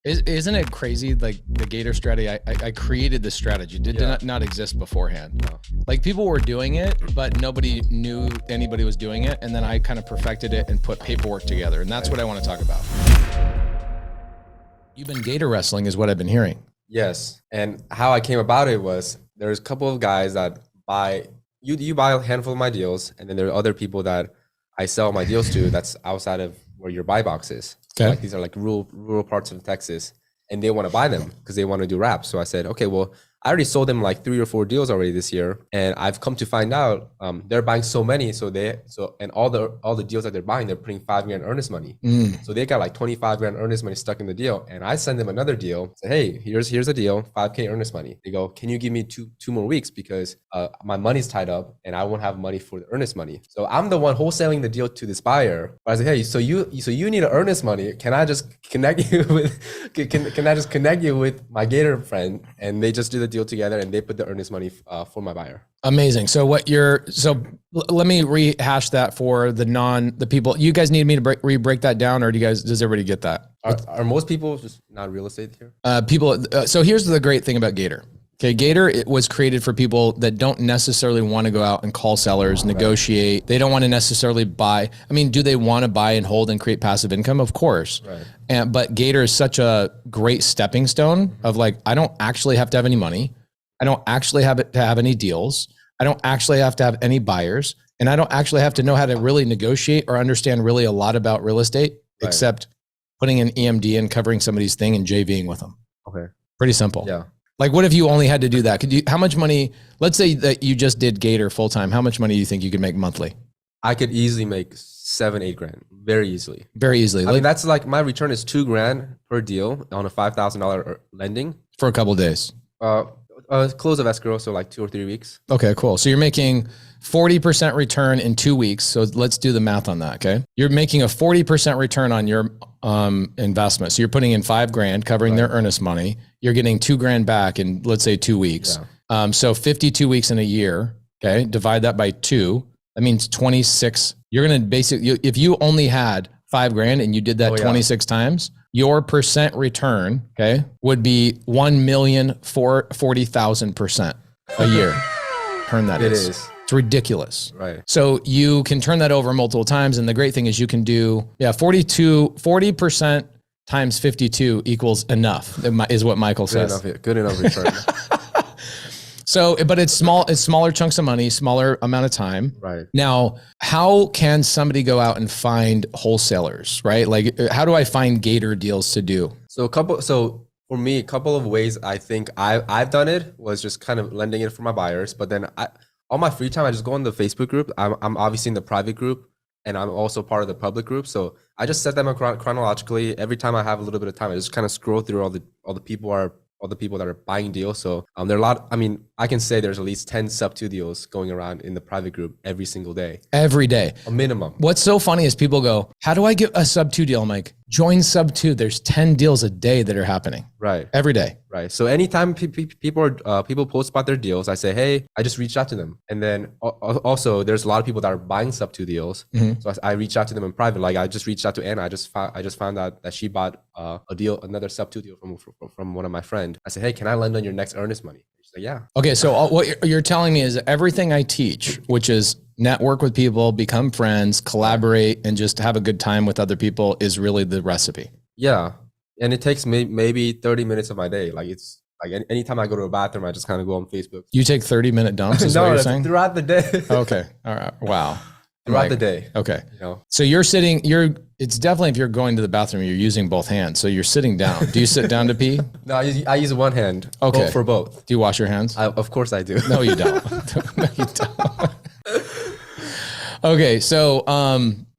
Isn't it crazy? Like the Gator strategy, I created this strategy. Did not exist beforehand. No. Like people were doing it, but nobody knew anybody was doing it. And then I kind of perfected it and put paperwork together. And that's what I want to talk about. You've been Gator wrestling is what I've been hearing. Yes. And how I came about it was there's a couple of guys that buy, you buy a handful of my deals, and then there are other people that I sell my deals to that's outside of where your buy box is. So Okay. like these are like rural parts of Texas, and they want to buy them because they want to do wraps. So I said, okay, well, I already sold them like 3 or 4 deals already this year, and I've come to find out they're buying so many, and all the deals that they're buying, they're putting $5,000 earnest money. So they got like $25,000 earnest money stuck in the deal, and I send them another deal. Say, hey, here's a deal, $5K earnest money. They go, can you give me two more weeks because my money's tied up and I won't have money for the earnest money. So I'm the one wholesaling the deal to this buyer. But I say, hey, so you need an earnest money? Can I just connect you with? Can I just connect you with my Gator friend? And they just do the deal together, and they put the earnest money for my buyer. Amazing. So let me rehash that for the people. You guys need me to break that down, or does everybody get that? Are most people just not real estate here? So here's the great thing about Gator. Okay, Gator, it was created for people that don't necessarily want to go out and call sellers, negotiate. They don't want to necessarily buy. I mean, do they want to buy and hold and create passive income? Of course. Right. But Gator is such a great stepping stone of like, I don't actually have to have any money. I don't actually have to have any deals. I don't actually have to have any buyers. And I don't actually have to know how to really negotiate or understand really a lot about real estate, except putting an EMD and covering somebody's thing and JVing with them. Okay. Pretty simple. Yeah. Like what if you only had to do that? How much money, let's say that you just did Gator full time. How much money do you think you could make monthly? I could easily make $7-8 grand very easily. Very easily. I mean, that's like my return is $2 grand per deal on a $5,000 lending for a couple of days. Close of escrow, so like 2 or 3 weeks. Okay, cool. So you're making 40% return in 2 weeks. So let's do the math on that. Okay. You're making a 40% return on your investment. So you're putting in $5 grand, covering their earnest money. You're getting $2 grand back in, let's say, 2 weeks. Yeah. So 52 weeks in a year. Okay. Divide that by 2. That means 26. You're going to basically, if you only had $5 grand and you did that 26 times, your percent return, okay, would be 1,040,000% a year. Turn that It is. is. It's ridiculous. Right. So you can turn that over multiple times. And the great thing is you can do, 40% times 52 equals enough, is what Michael says. Good enough return. So, but it's smaller chunks of money, smaller amount of time. Right. Now, how can somebody go out and find wholesalers, right? Like, how do I find Gator deals to do? So for me, a couple of ways I think I've done it was just kind of lending it for my buyers. But then all my free time, I just go in the Facebook group. I'm obviously in the private group, and I'm also part of the public group. So I just set them chronologically. Every time I have a little bit of time, I just kind of scroll through all the people that are buying deals. So there are a lot. I mean, I can say there's at least 10 Subto deals going around in the private group every single day. Every day. A minimum. What's so funny is people go, how do I get a Subto deal? I'm like, join Subto. There's 10 deals a day that are happening. Right. Every day. Right. So anytime people post about their deals, I say, hey, I just reached out to them. And then also there's a lot of people that are buying Subto deals. So I reach out to them in private. Like I just reached out to Anna. I just found out that she bought another Subto deal from one of my friends. I said, hey, can I lend on your next earnest money? She's like, yeah. Okay. So what you're telling me is everything I teach, which is network with people, become friends, collaborate, and just have a good time with other people is really the recipe. Yeah. And it takes maybe 30 minutes of my day. Like it's like anytime I go to a bathroom, I just kind of go on Facebook. You take 30-minute dumps is what you're saying? Throughout the day. Okay. All right. Wow. Throughout the day. Okay. You know? So it's definitely, if you're going to the bathroom, you're using both hands. So you're sitting down. Do you sit down to pee? No, I use one hand. Okay. For both. Do you wash your hands? Of course I do. No, you don't. No, you don't. Okay, so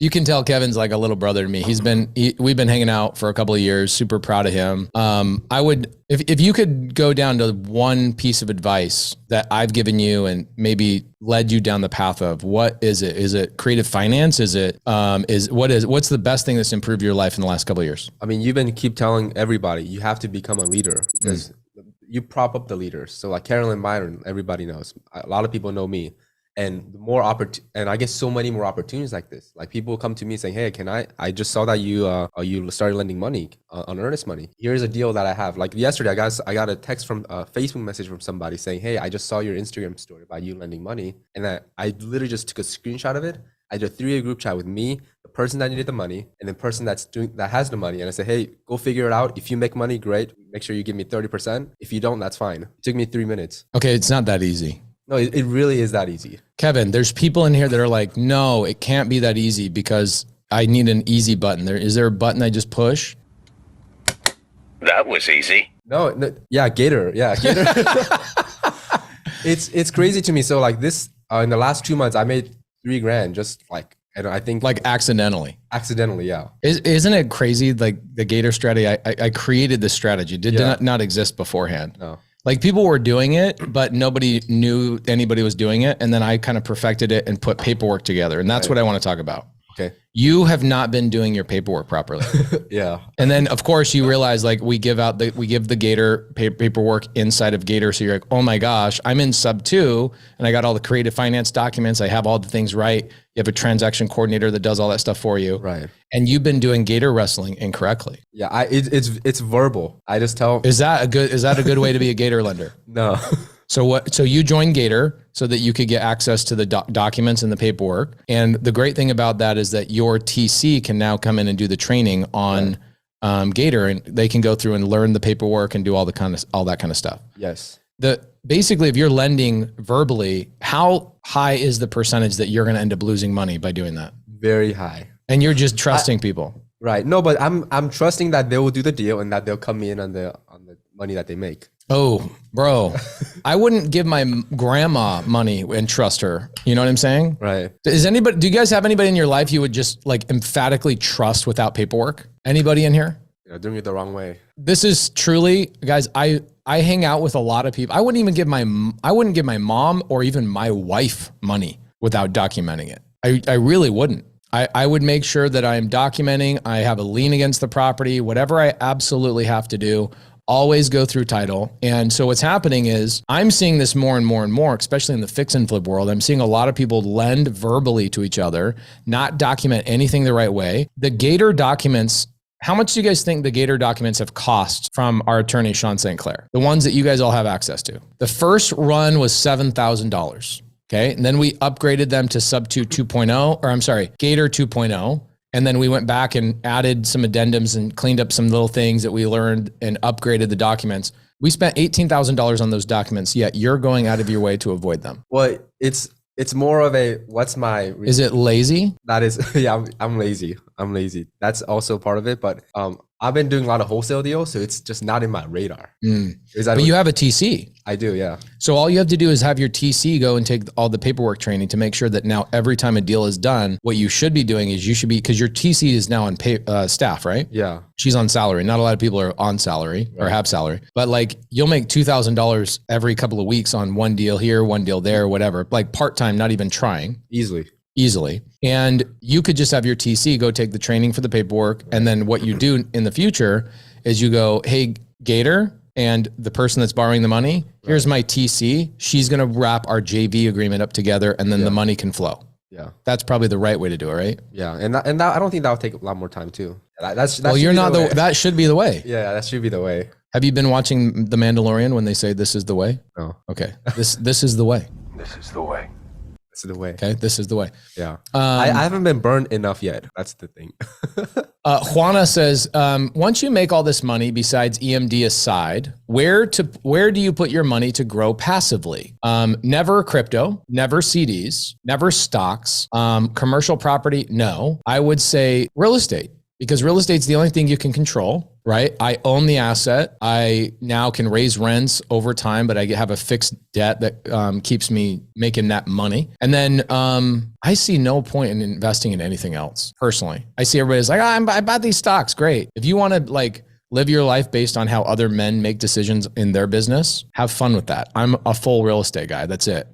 you can tell Kevin's like a little brother to me. We've been hanging out for a couple of years. Super proud of him. I would, if you could go down to one piece of advice that I've given you and maybe led you down the path of, what is it? Is it creative finance? Is it what's the best thing that's improved your life in the last couple of years? I mean, you've keep telling everybody you have to become a leader because you prop up the leaders. So like Carolyn Byron, everybody knows. A lot of people know me. And and I get so many more opportunities like this. Like people come to me saying, "Hey, I just saw that you started lending money on earnest money. Here's a deal that I have." Like yesterday, I got a text from a Facebook message from somebody saying, "Hey, I just saw your Instagram story about you lending money," and I literally just took a screenshot of it. I did a 3-way group chat with me, the person that needed the money, and the person that has the money. And I said, "Hey, go figure it out. If you make money, great. Make sure you give me 30%. If you don't, that's fine." It took me 3 minutes. Okay, it's not that easy. No, it really is that easy. Kevin, there's people in here that are like, no, it can't be that easy because I need an easy button. Is there a button I just push? That was easy. No, yeah, Gator. It's crazy to me. So like this, in the last 2 months, I made $3,000 just like, and I think like accidentally, yeah. Isn't it crazy? Like the Gator strategy, I created this strategy. Did not exist beforehand. No. Like people were doing it, but nobody knew anybody was doing it. And then I kind of perfected it and put paperwork together. And that's what I want to talk about. Okay. You have not been doing your paperwork properly. Yeah. And then of course you realize like we give the Gator paperwork inside of Gator. So you're like, oh my gosh, I'm in Subto and I got all the creative finance documents. I have all the things right. You have a transaction coordinator that does all that stuff for you. Right. And you've been doing Gator wrestling incorrectly. Yeah. It's verbal. I just tell. Is that a good way to be a Gator lender? No. So you joined Gator so that you could get access to the documents and the paperwork. And the great thing about that is that your TC can now come in and do the training on Gator, and they can go through and learn the paperwork and do all that kind of stuff. Yes. Basically, if you're lending verbally, how high is the percentage that you're going to end up losing money by doing that? Very high. And you're just trusting people. Right. No, but I'm trusting that they will do the deal and that they'll come in on the money that they make. Oh, bro, I wouldn't give my grandma money and trust her. You know what I'm saying? Right. Do you guys have anybody in your life you would just like emphatically trust without paperwork? Anybody in here? You're doing it the wrong way. This is truly, guys, I hang out with a lot of people. I wouldn't give my mom or even my wife money without documenting it. I really wouldn't. I would make sure that I am documenting. I have a lien against the property, whatever I absolutely have to do. Always go through title. And so what's happening is I'm seeing this more and more and more, especially in the fix and flip world. I'm seeing a lot of people lend verbally to each other, not document anything the right way. The Gator documents, how much do you guys think the Gator documents have cost from our attorney, Sean St. Clair? The ones that you guys all have access to. The first run was $7,000. Okay. And then we upgraded them to Subto 2.0, Gator 2.0. And then we went back and added some addendums and cleaned up some little things that we learned and upgraded the documents. We spent $18,000 on those documents, yet you're going out of your way to avoid them. Well, it's more of a, what's my reason? Is it lazy? That is, yeah, I'm lazy. That's also part of it. But I've been doing a lot of wholesale deals, so it's just not in my radar. But you have a TC. I do, yeah. So all you have to do is have your TC go and take all the paperwork training to make sure that now every time a deal is done, what you should be doing is because your TC is now on staff, right? Yeah. She's on salary. Not a lot of people are on salary or have salary, but like you'll make $2,000 every couple of weeks on one deal here, one deal there, whatever, like part-time, not even trying. Easily. And you could just have your TC go take the training for the paperwork. And then what you do in the future is you go, hey, Gator, and the person that's borrowing the money, here's my TC. She's going to wrap our JV agreement up together and then the money can flow. Yeah. That's probably the right way to do it, right? Yeah. And that, I don't think that would take a lot more time too. That should be the way. Yeah, that should be the way. Have you been watching The Mandalorian when they say this is the way? No. Okay. This is the way. This is the way. This is the way. Okay. This is the way. Yeah. I haven't been burned enough yet. That's the thing. Juana says, once you make all this money, besides EMD aside, where do you put your money to grow passively? Never crypto, never CDs, never stocks, commercial property. No, I would say real estate, because real estate's the only thing you can control, right? I own the asset. I now can raise rents over time, but I have a fixed debt that keeps me making that money. And then I see no point in investing in anything else. Personally, I see everybody's like, I bought these stocks. Great. If you want to like live your life based on how other men make decisions in their business, have fun with that. I'm a full real estate guy. That's it.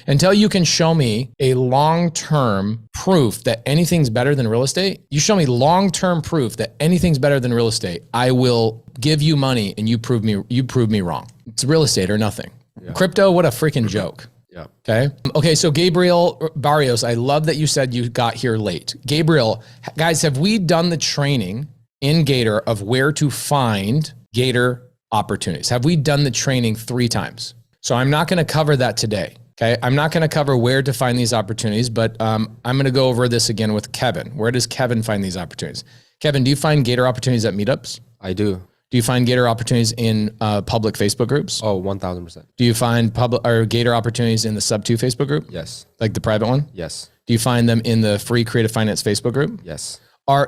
Until you can show me a long-term proof that anything's better than real estate, you show me long-term proof that anything's better than real estate, I will give you money and you prove me wrong. It's real estate or nothing. Yeah. Crypto, what a freaking joke. Yeah. Okay. Okay. So Gabriel Barrios, I love that you said you got here late. Gabriel, guys, have we done the training in Gator of where to find Gator opportunities? Have we done the training 3 times? So I'm not going to cover that today. Okay. I'm not going to cover where to find these opportunities, but I'm going to go over this again with Kevin. Where does Kevin find these opportunities? Kevin, do you find Gator opportunities at meetups? I do. Do you find Gator opportunities in public Facebook groups? Oh, 1000%. Do you find public or Gator opportunities in the Subto Facebook group? Yes. Like the private one? Yes. Do you find them in the free creative finance Facebook group? Yes. Are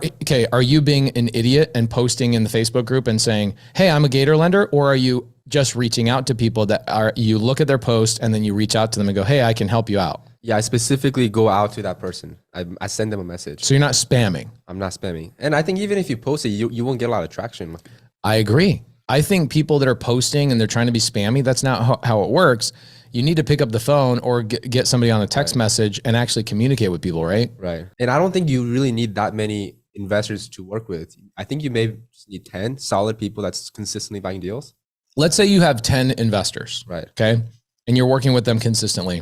you being an idiot and posting in the Facebook group and saying, hey, I'm a Gator lender? Or are you just reaching out to people you look at their post and then you reach out to them and go, hey, I can help you out? Yeah, I specifically go out to that person. I send them a message. So you're not spamming. I'm not spamming. And I think even if you post it, you won't get a lot of traction. I agree. I think people that are posting and they're trying to be spammy, that's not how it works. You need to pick up the phone or get somebody on a text message and actually communicate with people, right? Right. And I don't think you really need that many investors to work with. I think you may just need 10 solid people that's consistently buying deals. Let's say you have 10 investors, Right. Okay, and you're working with them consistently.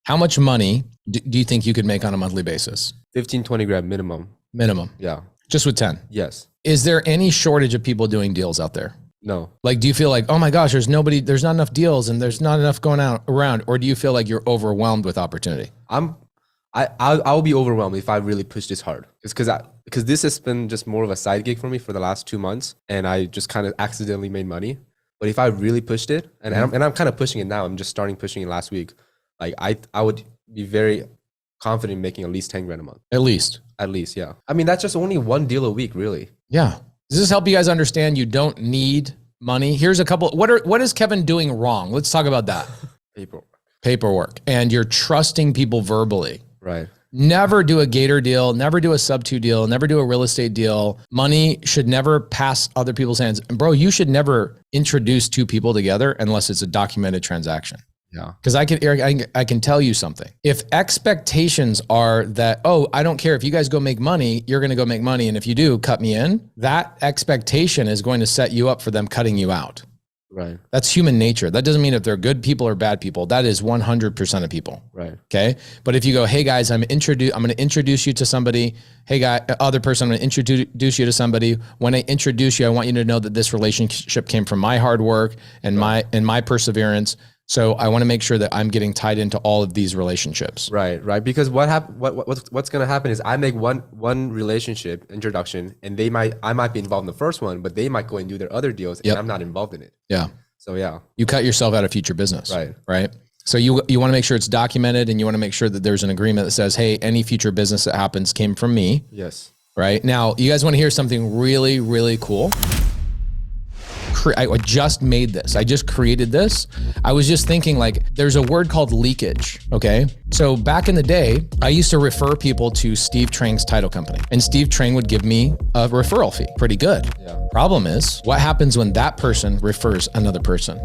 How much money do you think you could make on a monthly basis? 15, 20 grand minimum. Minimum. Yeah. Just with 10. Yes. Is there any shortage of people doing deals out there? No. Like, do you feel like, oh my gosh, there's not enough deals and there's not enough going out around? Or do you feel like you're overwhelmed with opportunity? I'll be overwhelmed if I really push this hard. It's because this has been just more of a side gig for me for the last 2 months, and I just kind of accidentally made money. But if I really pushed it, and I'm kind of pushing it now, I'm just starting pushing it last week. Like I would be very confident in making at least 10 grand a month. At least, yeah. I mean, that's just only one deal a week, really. Yeah. Does this help you guys understand you don't need money? Here's a couple. What is Kevin doing wrong? Let's talk about that. Paperwork. And you're trusting people verbally. Right. Never do a Gator deal, never do a Subto deal, never do a real estate deal. Money should never pass other people's hands. And bro, you should never introduce 2 people together unless it's a documented transaction. Yeah. Because I can tell you something. If expectations are that, oh, I don't care if you guys go make money, you're going to go make money. And if you do, cut me in. That expectation is going to set you up for them cutting you out. Right. That's human nature. That doesn't mean if they're good people or bad people. That is 100% of people. Right. Okay. But if you go, hey guys, I'm going to introduce you to somebody. Hey guy, other person, I'm going to introduce you to somebody. When I introduce you, I want you to know that this relationship came from my hard work and my perseverance. So I want to make sure that I'm getting tied into all of these relationships. Right. Because what's going to happen is I make one relationship introduction, and I might be involved in the first one, but they might go and do their other deals, and I'm not involved in it. Yeah. So yeah, you cut yourself out of future business. Right. So you want to make sure it's documented, and you want to make sure that there's an agreement that says, hey, any future business that happens came from me. Yes. Right. Now, you guys want to hear something really, really cool? I just made this. I just created this. I was just thinking, like, there's a word called leakage. Okay. So back in the day, I used to refer people to Steve Trang's title company, and Steve Trang would give me a referral fee. Pretty good. Yeah. Problem is, what happens when that person refers another person?